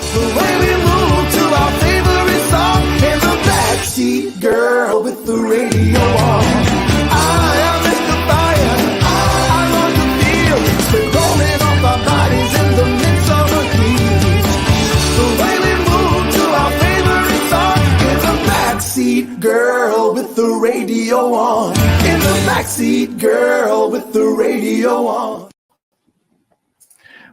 The way we move to our favorite song in the backseat, girl, with the radio on. I am Mr. Fire. I want to feel sweat rolling off our bodies in the midst of a heat. The way we move to our favorite song in the backseat, girl, with the radio on. In the backseat, girl, with the radio on.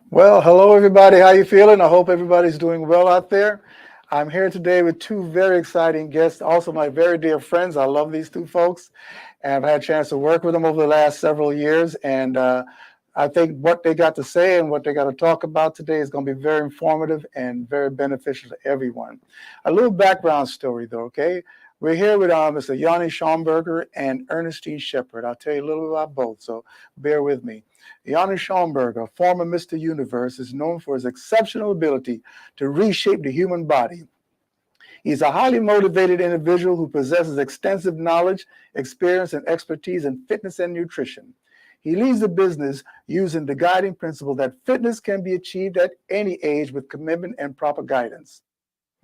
Well, hello everybody. How you feeling? I hope everybody's doing well out there. I'm here today with two very exciting guests, also my very dear friends. I love these two folks, and I've had a chance to work with them over the last several years. And I think what they got to say and what they got to talk about today is going to be very informative and very beneficial to everyone. A little background story, though, okay? We're here with Mr. Yanni Schomburger and Ernestine Shepard. I'll tell you a little bit about both, so bear with me. Yanni Schomburger, former Mr. Universe, is known for his exceptional ability to reshape the human body. He's a highly motivated individual who possesses extensive knowledge, experience, and expertise in fitness and nutrition. He leads the business using the guiding principle that fitness can be achieved at any age with commitment and proper guidance.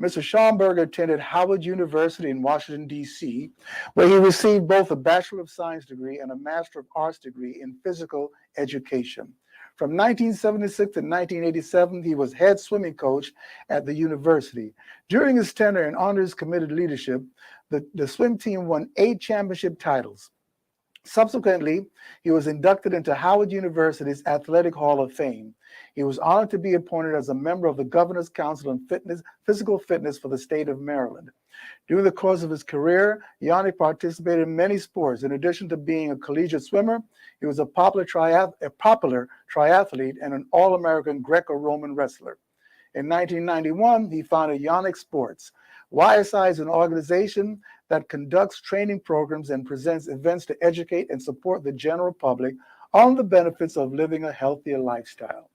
Mr. Schomburger attended Howard University in Washington, D.C., where he received both a Bachelor of Science degree and a Master of Arts degree in physical education. From 1976 to 1987, he was head swimming coach at the university. During his tenure and under his committed leadership, the swim team won 8 championship titles. Subsequently, he was inducted into Howard University's Athletic Hall of Fame. He was honored to be appointed as a member of the Governor's Council on Physical Fitness for the state of Maryland. During the course of his career, Yanni participated in many sports. In addition to being a collegiate swimmer, he was a popular triathlete and an All-American Greco-Roman wrestler. In 1991, he founded Yonex Sports. YSI is an organization that conducts training programs and presents events to educate and support the general public on the benefits of living a healthier lifestyle.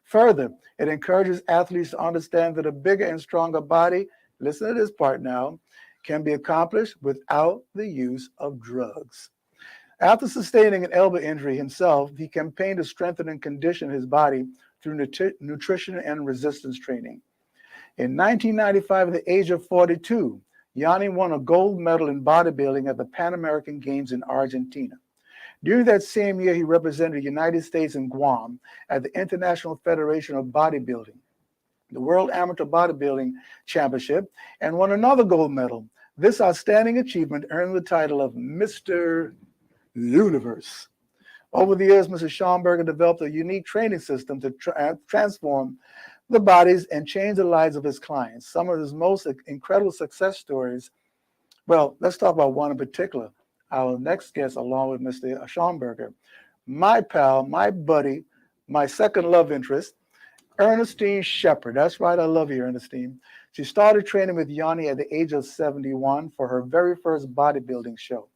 Further, it encourages athletes to understand that a bigger and stronger body, listen to this part now, can be accomplished without the use of drugs. After sustaining an elbow injury himself, he campaigned to strengthen and condition his body through nutrition and resistance training. In 1995, at the age of 42, Yanni won a gold medal in bodybuilding at the Pan American Games in Argentina. During that same year, he represented the United States in Guam at the International Federation of Bodybuilding, the World Amateur Bodybuilding Championship, and won another gold medal. This outstanding achievement earned him the title of Mr. Universe. Over the years, Mr. Schomburger developed a unique training system to transform the bodies and change the lives of his clients. Some of his most incredible success stories, well, let's talk about one in particular. Our next guest, along with Mr. Schomburger, my pal, my buddy, my second love interest, Ernestine Shepard. That's right, I love you, Ernestine. She started training with Yanni at the age of 71 for her very first bodybuilding show.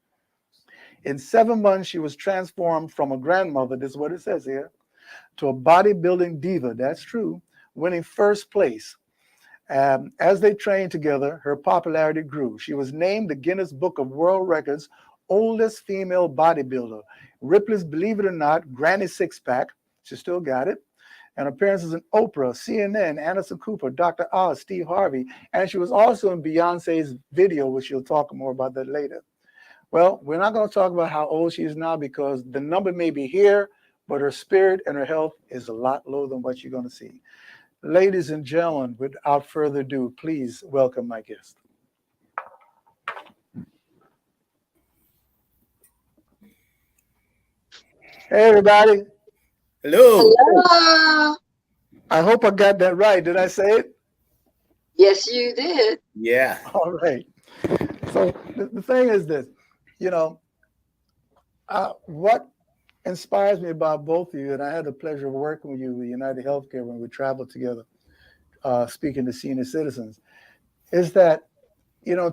In 7 months, she was transformed from a grandmother, this is what it says here, to a bodybuilding diva. That's true, winning first place. As they trained together, her popularity grew. She was named the Guinness Book of World Records oldest female bodybuilder. Ripley's Believe It or Not, Granny Six-Pack, she still got it, and appearances in Oprah, CNN, Anderson Cooper, Dr. Oz, Steve Harvey, and she was also in Beyonce's video, which you'll talk more about that later. Well, we're not going to talk about how old she is now because the number may be here, but her spirit and her health is a lot lower than what you're going to see. Ladies and gentlemen, without further ado, please welcome my guest. Hey, everybody. Hello. Hello. I hope I got that right. Did I say it? Yes, you did. Yeah. All right. So the thing is this, what inspires me about both of you, and I had the pleasure of working with you with United Healthcare when we traveled together, speaking to senior citizens, is that,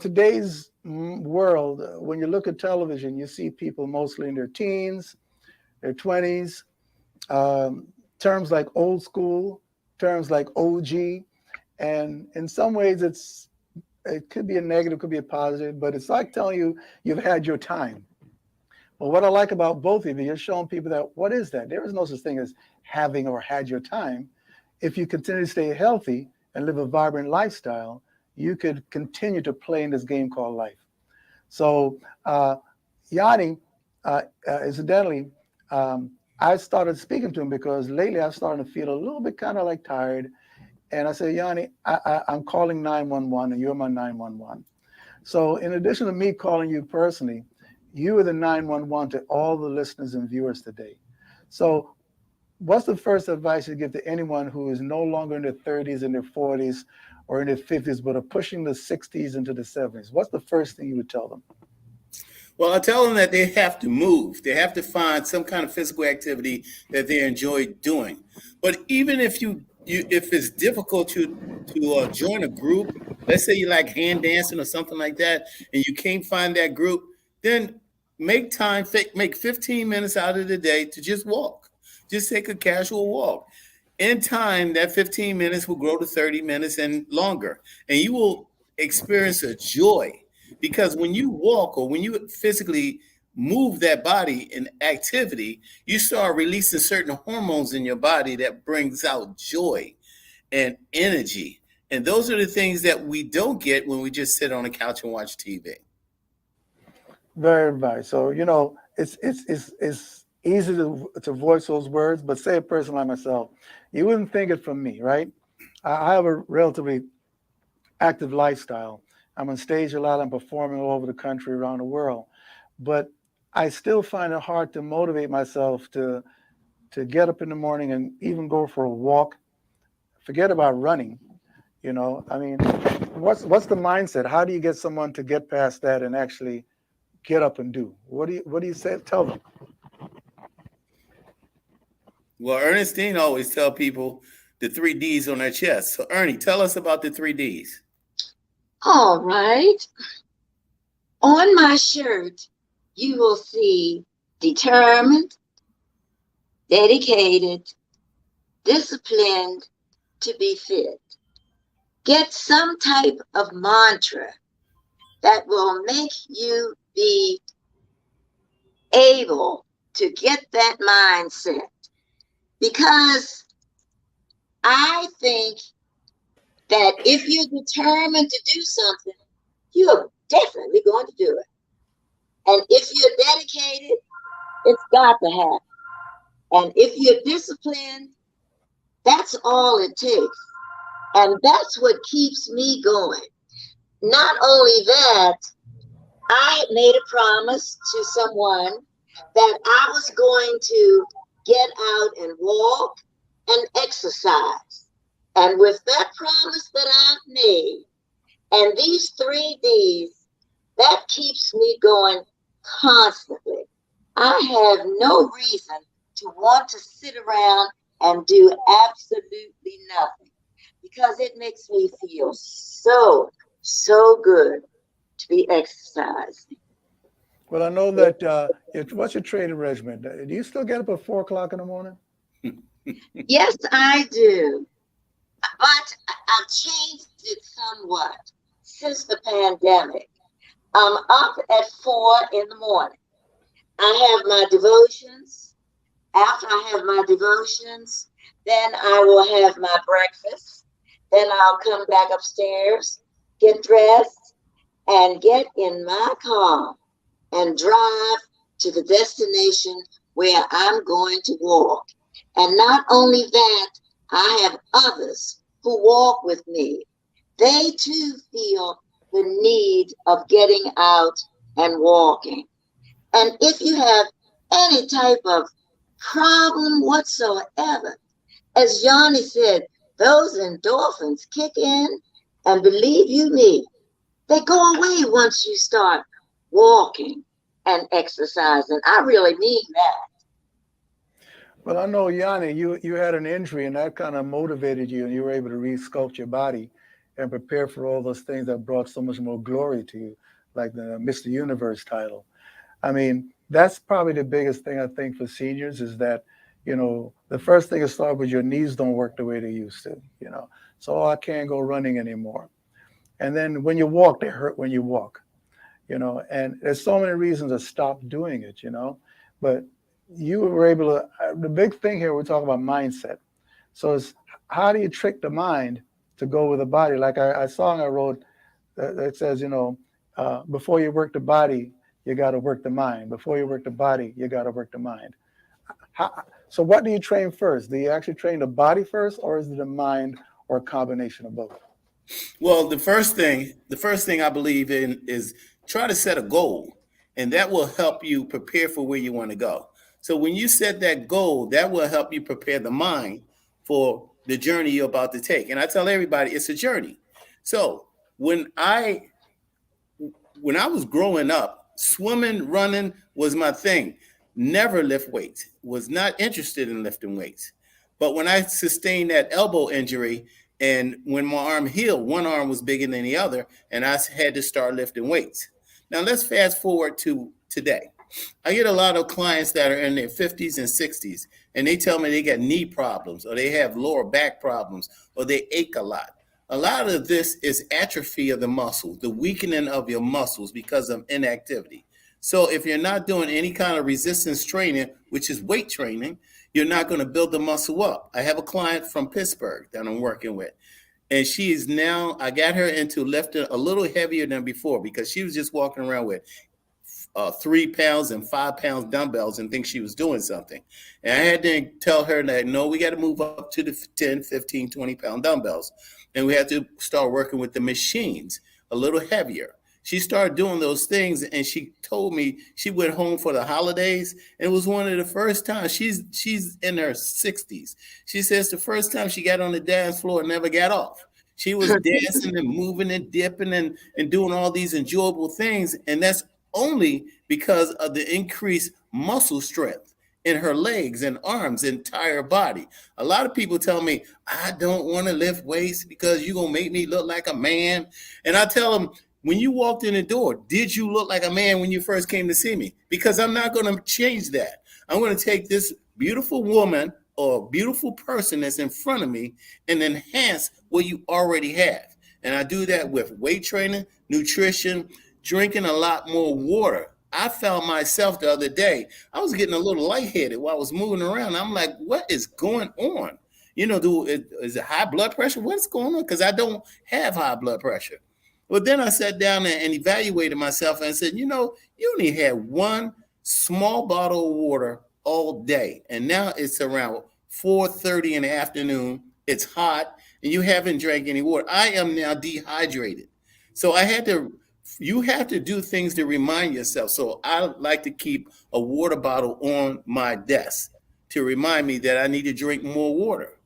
today's world, when you look at television, you see people mostly in their teens, their 20s, terms like old school, terms like OG, and in some ways it could be a negative, could be a positive, but it's like telling you you've had your time. But what I like about both of you, you're showing people that what is that? There is no such thing as having or had your time. If you continue to stay healthy and live a vibrant lifestyle, you could continue to play in this game called life. So, Yanni, incidentally, I started speaking to him because lately I started to feel a little bit kind of like tired. And I said, Yanni, I'm calling 911 and you're my 911. So in addition to me calling you personally, you are the 911 to all the listeners and viewers today. So what's the first advice you give to anyone who is no longer in their 30s, in their 40s, or in their 50s, but are pushing the 60s into the 70s? What's the first thing you would tell them? Well, I tell them that they have to move. They have to find some kind of physical activity that they enjoy doing. But even if if it's difficult to join a group, let's say you like hand dancing or something like that, and you can't find that group, then make time, make 15 minutes out of the day to just walk. Just take a casual walk. In time, that 15 minutes will grow to 30 minutes and longer, and you will experience a joy. Because when you walk or when you physically move that body in activity, you start releasing certain hormones in your body that brings out joy and energy. And those are the things that we don't get when we just sit on the couch and watch TV. Very advice. So, it's easy to voice those words, but say a person like myself, you wouldn't think it from me, right? I have a relatively active lifestyle. I'm on stage a lot. I'm performing all over the country, around the world. But I still find it hard to motivate myself to get up in the morning and even go for a walk. Forget about running. I mean, what's the mindset? How do you get someone to get past that and actually get up and do? What do you say? Tell them. Well, Ernestine always tell people the 3 Ds on their chest. So Ernie, tell us about the 3 Ds. All right. On my shirt, you will see determined, dedicated, disciplined, to be fit. Get some type of mantra that will make you be able to get that mindset. Because I think that if you're determined to do something, you're definitely going to do it. And if you're dedicated, it's got to happen. And if you're disciplined, that's all it takes. And that's what keeps me going. Not only that, I made a promise to someone that I was going to get out and walk and exercise. And with that promise that I've made, and these 3 Ds, that keeps me going constantly. I have no reason to want to sit around and do absolutely nothing, because it makes me feel so good to be exercising. Well, I know that. What's your training regimen? Do you still get up at 4 o'clock in the morning? Yes, I do. But I've changed it somewhat since the pandemic. I'm up at 4 in the morning. I have my devotions. After I have my devotions, then I will have my breakfast. Then I'll come back upstairs, get dressed, and get in my car and drive to the destination where I'm going to walk. And not only that, I have others who walk with me. They too feel the need of getting out and walking. And if you have any type of problem whatsoever, as Johnny said, those endorphins kick in, and believe you me, they go away once you start walking and exercising. I really mean that. Well, I know, Yanni, you had an injury and that kind of motivated you, and you were able to re-sculpt your body and prepare for all those things that brought so much more glory to you, like the Mr. Universe title. I mean, that's probably the biggest thing I think for seniors is that, the first thing is start with your knees don't work the way they used to, So I can't go running anymore. And then when you walk, they hurt when you walk, and there's so many reasons to stop doing it, but you were able to, the big thing here, we're talking about mindset. So it's how do you trick the mind to go with the body. Like a song I wrote that says, before you work the body, you got to work the mind. Before you work the body, you got to work the mind. So what do you train first? Do you actually train the body first, or is it the mind, or a combination of both? Well, the first thing I believe in is try to set a goal, and that will help you prepare for where you want to go. So when you set that goal, that will help you prepare the mind for the journey you're about to take. And I tell everybody it's a journey. So when I was growing up, swimming, running was my thing. Never lift weights. Was not interested in lifting weights. But when I sustained that elbow injury, and when my arm healed, one arm was bigger than the other, and I had to start lifting weights. Now let's fast forward to today. I get a lot of clients that are in their 50s and 60s, and they tell me they got knee problems, or they have lower back problems, or they ache a lot. A lot of this is atrophy of the muscle, the weakening of your muscles because of inactivity. So if you're not doing any kind of resistance training, which is weight training, you're not going to build the muscle up. I have a client from Pittsburgh that I'm working with, and she is now, I got her into lifting a little heavier than before because she was just walking around with 3 pounds and 5 pounds dumbbells and think she was doing something. And I had to tell her that, no, we got to move up to the 10, 15, 20 pound dumbbells. And we had to start working with the machines a little heavier. She started doing those things, and she told me she went home for the holidays. And it was one of the first times. She's in her 60s. She says the first time she got on the dance floor and never got off. She was dancing and moving and dipping and doing all these enjoyable things. And that's only because of the increased muscle strength in her legs and arms, entire body. A lot of people tell me, I don't want to lift weights because you're going to make me look like a man. And I tell them, when you walked in the door, did you look like a man when you first came to see me? Because I'm not going to change that. I'm going to take this beautiful woman or beautiful person that's in front of me and enhance what you already have. And I do that with weight training, nutrition, drinking a lot more water. I found myself the other day, I was getting a little lightheaded while I was moving around. I'm like, what is going on? Is it high blood pressure? What's going on? Because I don't have high blood pressure. But then I sat down and evaluated myself and said, you only had one small bottle of water all day. And now it's around 4:30 in the afternoon. It's hot and you haven't drank any water. I am now dehydrated. So you have to do things to remind yourself. So I like to keep a water bottle on my desk to remind me that I need to drink more water.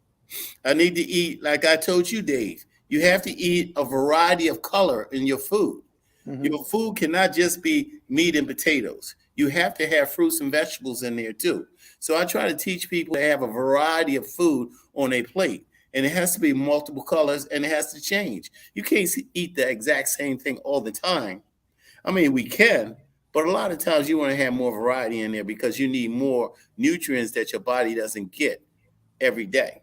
I need to eat, like I told you, Dave, you have to eat a variety of color in your food. Mm-hmm. Your food cannot just be meat and potatoes. You have to have fruits and vegetables in there too. So I try to teach people to have a variety of food on a plate. And it has to be multiple colors, and it has to change. You can't eat the exact same thing all the time. I mean, we can, but a lot of times you want to have more variety in there because you need more nutrients that your body doesn't get every day.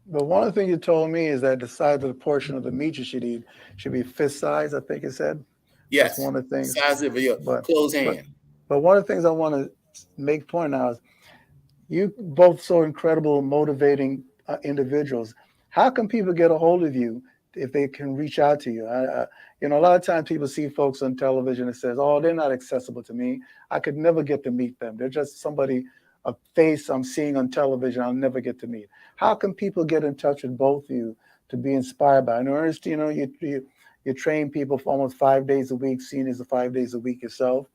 But one of the things you told me is that the size of the portion of the meat you should eat should be fist size, I think it said. Yes. That's one of the things. Size of your closed hand. But one of the things I want to make point now is you both so incredible, motivating individuals. How can people get a hold of you if they can reach out to you? A lot of times people see folks on television and says, oh, they're not accessible to me. I could never get to meet them. They're just somebody, a face I'm seeing on television I'll never get to meet. How can people get in touch with both of you to be inspired by? And Ernest, you train people for almost 5 days a week, seniors are 5 days a week yourself.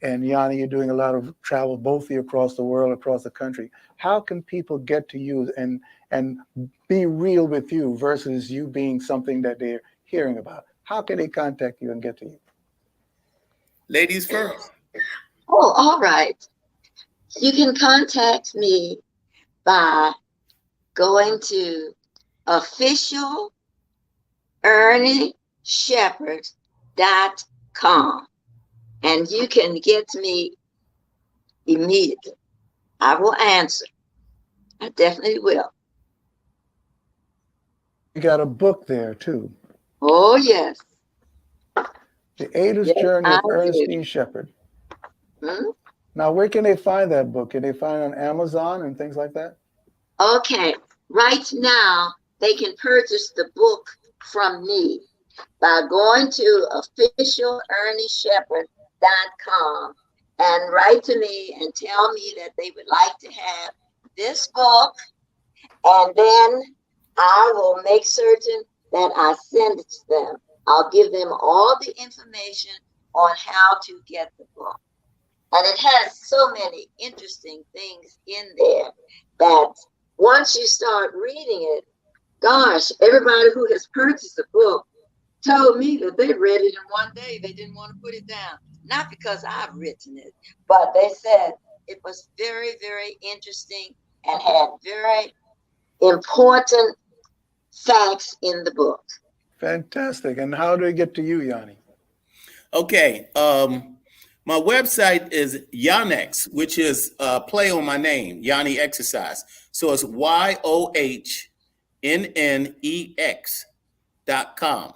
And Yanni, you're doing a lot of travel, both of you across the world, across the country. How can people get to you and be real with you versus you being something that they're hearing about? How can they contact you and get to you? Ladies first. Oh, all right. You can contact me by going to officialearnieshepherd.com. And you can get to me immediately. I will answer. I definitely will. You got a book there too. Oh, yes. The Ada's Journey of Ernestine Shepherd. Hmm? Now, where can they find that book? Can they find it on Amazon and things like that? Okay. Right now, they can purchase the book from me by going to officialernieshepherd.com and write to me and tell me that they would like to have this book, and then I will make certain that I send it to them. I'll give them all the information on how to get the book. And it has so many interesting things in there that once you start reading it, gosh, everybody who has purchased the book told me that they read it in one day. They didn't want to put it down. Not because I've written it, but they said it was very, very interesting and had very important facts in the book. Fantastic. And how do they get to you, Yanni? Okay. My website is Yonex, which is play on my name, Yanni Exercise. So it's YOHNNEX.com.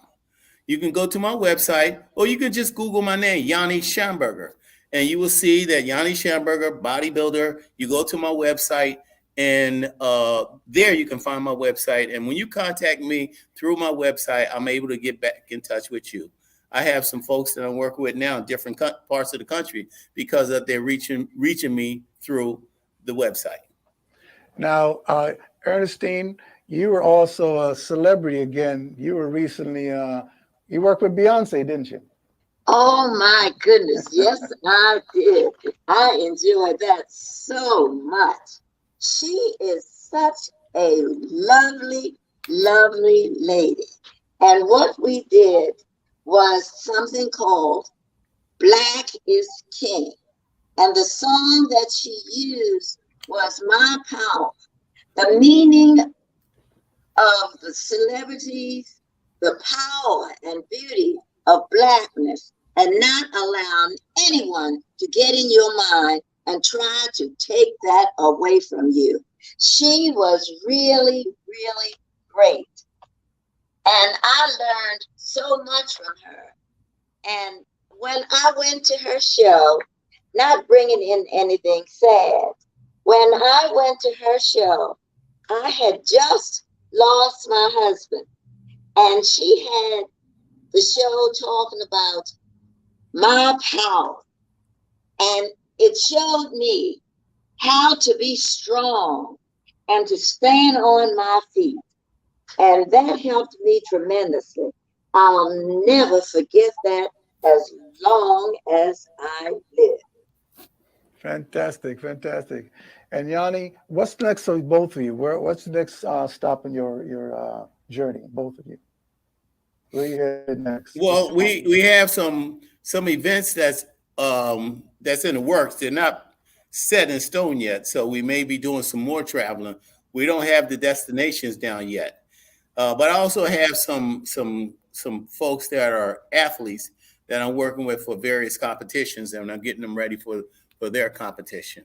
You can go to my website, or you can just Google my name, Yanni Schamberger, and you will see that Yanni Schamberger, bodybuilder. You go to my website, and there you can find my website. And when you contact me through my website, I'm able to get back in touch with you. I have some folks that I'm working with now in different parts of the country because of their reaching me through the website. Now, Ernestine, you were also a celebrity again. You were recently, you worked with Beyonce, didn't you? Oh my goodness, yes, I did. I enjoyed that so much. She is such a lovely, lovely lady. And what we did was something called Black is King. And the song that she used was My Power. The meaning of the celebrities, the power and beauty of Blackness, and not allowing anyone to get in your mind and try to take that away from you. She was really, really great. And I learned so much from her. And when I went to her show, not bringing in anything sad, when I went to her show, I had just lost my husband. And she had the show talking about my power. And it showed me how to be strong and to stand on my feet. And that helped me tremendously. I'll never forget that as long as I live. Fantastic, fantastic. And Yanni, what's next for both of you? What's the next stop in your journey, both of you? Where are you headed next? Well, we have some events that's in the works. They're not set in stone yet, so we may be doing some more traveling. We don't have the destinations down yet, but I also have some folks that are athletes that I'm working with for various competitions, and I'm getting them ready for their competition.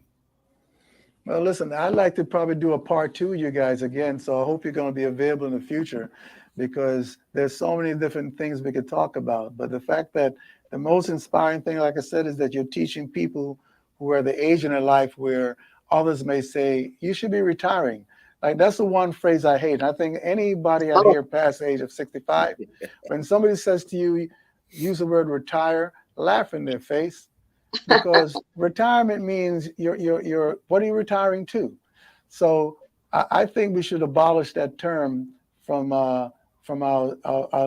Well, listen, I'd like to probably do a part 2 of you guys again, so I hope you're going to be available in the future, because there's so many different things we could talk about. But the fact that the most inspiring thing, like I said, is that you're teaching people who are the age in their life where others may say, you should be retiring. Like, that's the one phrase I hate. And I think anybody out here past the age of 65, when somebody says to you, use the word retire, laugh in their face, because retirement means you're what are you retiring to? So I think we should abolish that term from our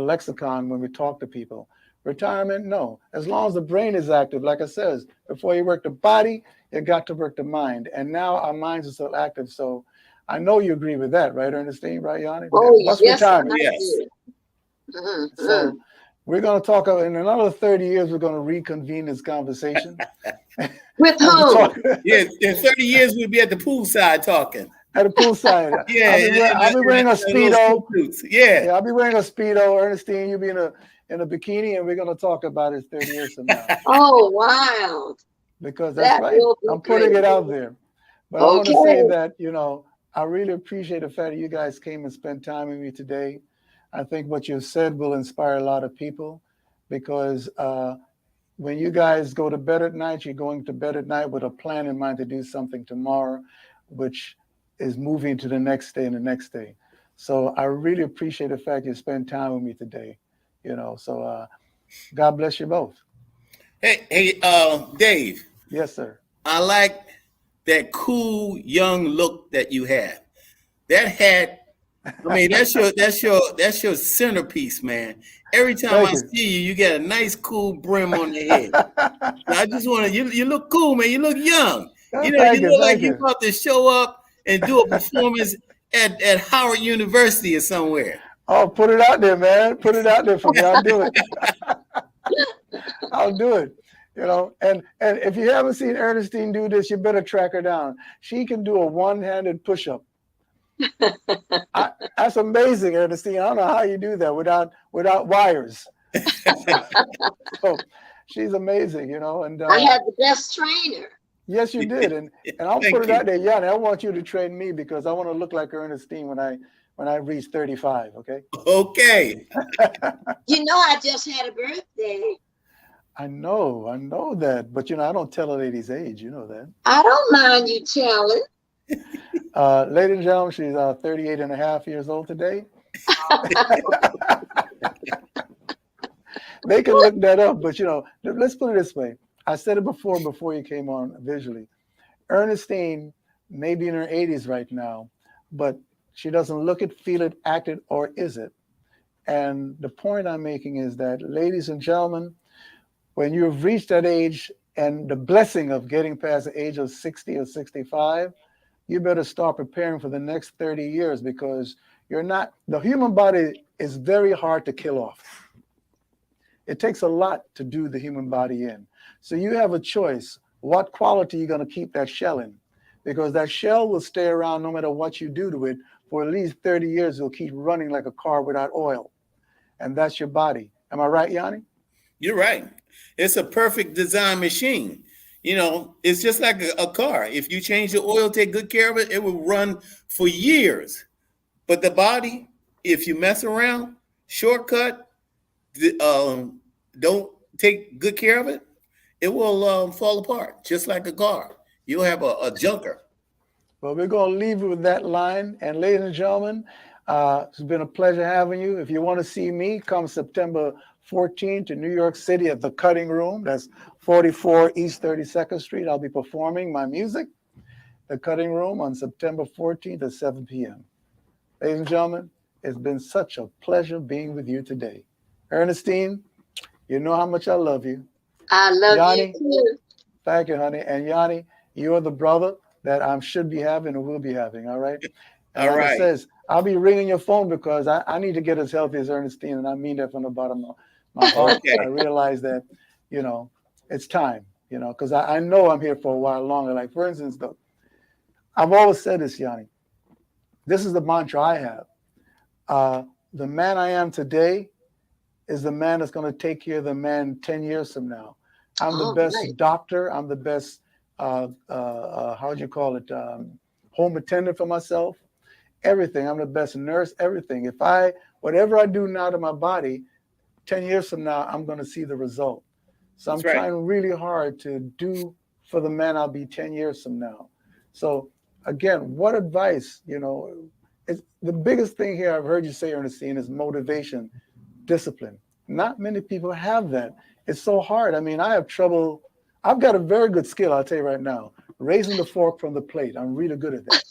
lexicon when we talk to people. Retirement, no. As long as the brain is active, like I said, before you work the body, you got to work the mind. And now our minds are still active. So I know you agree with that, right, Ernestine? Right, Yanni? Oh, What's yes, retirement? Yes. Mm-hmm. So we're going to talk in another 30 years. We're going to reconvene this conversation. With who? Yeah, in 30 years we'll be at the poolside talking. At the poolside. Yeah, I'll be wearing a Speedo. Yeah. I'll be wearing a Speedo. Ernestine, you'll be in a bikini, and we're going to talk about it 30 years from now. Oh, wow. Because that's right. I'm putting it out there. But I want to say that, I really appreciate the fact that you guys came and spent time with me today. I think what you've said will inspire a lot of people, because when you guys go to bed at night, you're going to bed at night with a plan in mind to do something tomorrow, which is moving to the next day and the next day. So I really appreciate the fact you spent time with me today. So God bless you both. Hey, Dave, Yes, sir. I like that cool young look that you have. That hat, I mean, that's your centerpiece, man. Every time Thank I you. see you, you got a nice cool brim on the head. I just want to. You look cool, man. You look young. You Thank you. look like Thank you you. about to show up and do a performance at Howard University or somewhere. Oh, put it out there, man. Put it out there for me. I'll do it. I'll do it. And if you haven't seen Ernestine do this, you better track her down. She can do a one-handed push-up. That's amazing, Ernestine. I don't know how you do that without wires. So she's amazing, and I had the best trainer. yes, you did. And I'll Thank put it you. out there, Yanni. I want you to train me because I want to look like Ernestine when I reach 35. Okay. Okay. I just had a birthday. I know that, but I don't tell a lady's age. You know that. I don't mind you telling. Ladies and gentlemen, she's 38 and a half years old today. They can look that up, but let's put it this way. I said it before you came on visually. Ernestine may be in her 80s right now, but she doesn't look it, feel it, act it, or is it? And the point I'm making is that, ladies and gentlemen, when you've reached that age and the blessing of getting past the age of 60 or 65, you better start preparing for the next 30 years because the human body is very hard to kill off. It takes a lot to do the human body in. So you have a choice. What quality you're going to keep that shell in? Because that shell will stay around no matter what you do to it. For at least 30 years, it'll keep running like a car without oil. And that's your body. Am I right, Yanni? You're right. It's a perfect design machine. It's just like a car. If you change the oil, take good care of it, it will run for years. But the body, if you mess around, shortcut, don't take good care of it, it will fall apart, just like a car. You'll have a junker. Well, we're going to leave you with that line. And ladies and gentlemen, it's been a pleasure having you. If you want to see me, come September 14th to New York City at the Cutting Room. That's 44 East 32nd Street. I'll be performing my music, the Cutting Room, on September 14th at 7 p.m. Ladies and gentlemen, it's been such a pleasure being with you today. Ernestine, you know how much I love you. I love Yanni, you too. thank you, honey. And Yanni, you're the brother that I should be having and will be having, all right? And All like right. I says, I'll be ringing your phone because I need to get as healthy as Ernestine, and I mean that from the bottom of my heart. Okay. I realize that, it's time, because I know I'm here for a while longer. Like, for instance, though, I've always said this, Yanni. This is the mantra I have. The man I am today is the man that's going to take care of the man 10 years from now. I'm the best Right. doctor. I'm the best, how would you call it, home attendant for myself. Everything. I'm the best nurse, everything. Whatever I do now to my body, 10 years from now, I'm going to see the result. So I'm That's right. trying really hard to do for the man I'll be 10 years from now. So again, what advice, it's the biggest thing here I've heard you say, Ernestine, is motivation, discipline. Not many people have that. It's so hard. I mean, I have trouble. I've got a very good skill, I'll tell you right now, raising the fork from the plate. I'm really good at that.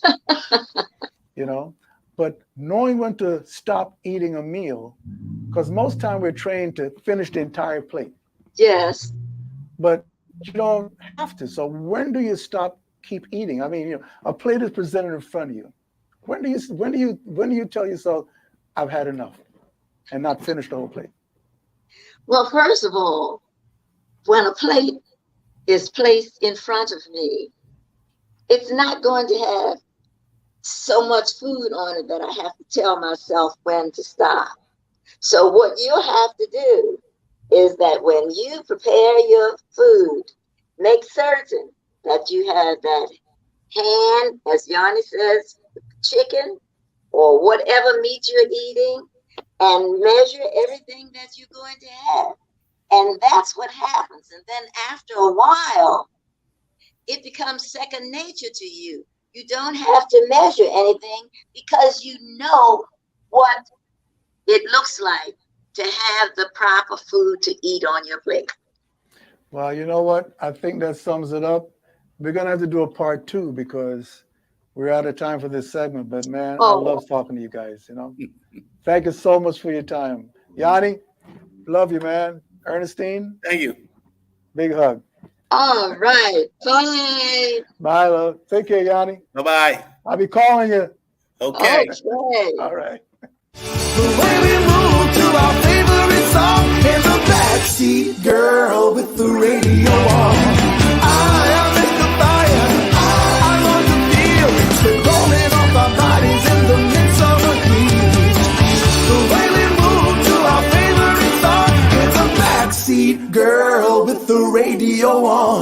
But knowing when to stop eating a meal, because most time we're trained to finish the entire plate, Yes. but you don't have to. So when do you stop, keep eating? I mean, a plate is presented in front of you. When do you tell yourself, I've had enough, and not finish the whole plate? Well, first of all, when a plate is placed in front of me, it's not going to have so much food on it that I have to tell myself when to stop. So what you have to do is that when you prepare your food, make certain that you have that hand, as Yanni says, chicken or whatever meat you're eating, and measure everything that you're going to have. And that's what happens. And then after a while, it becomes second nature to you. You don't have to measure anything because you know what it looks like to have the proper food to eat on your plate. Well, you know what? I think that sums it up. We're gonna have to do a part 2 because we're out of time for this segment. But man, I love talking to you guys. You know, thank you so much for your time, Yanni. Love you, man. Ernestine, Thank you. big hug. All right. Bye. Bye, love. Take care, Yanni. Bye-bye. I'll be calling you. Okay. Okay. All right. The way we move to our favorite song in the backseat, girl with the radio on. I am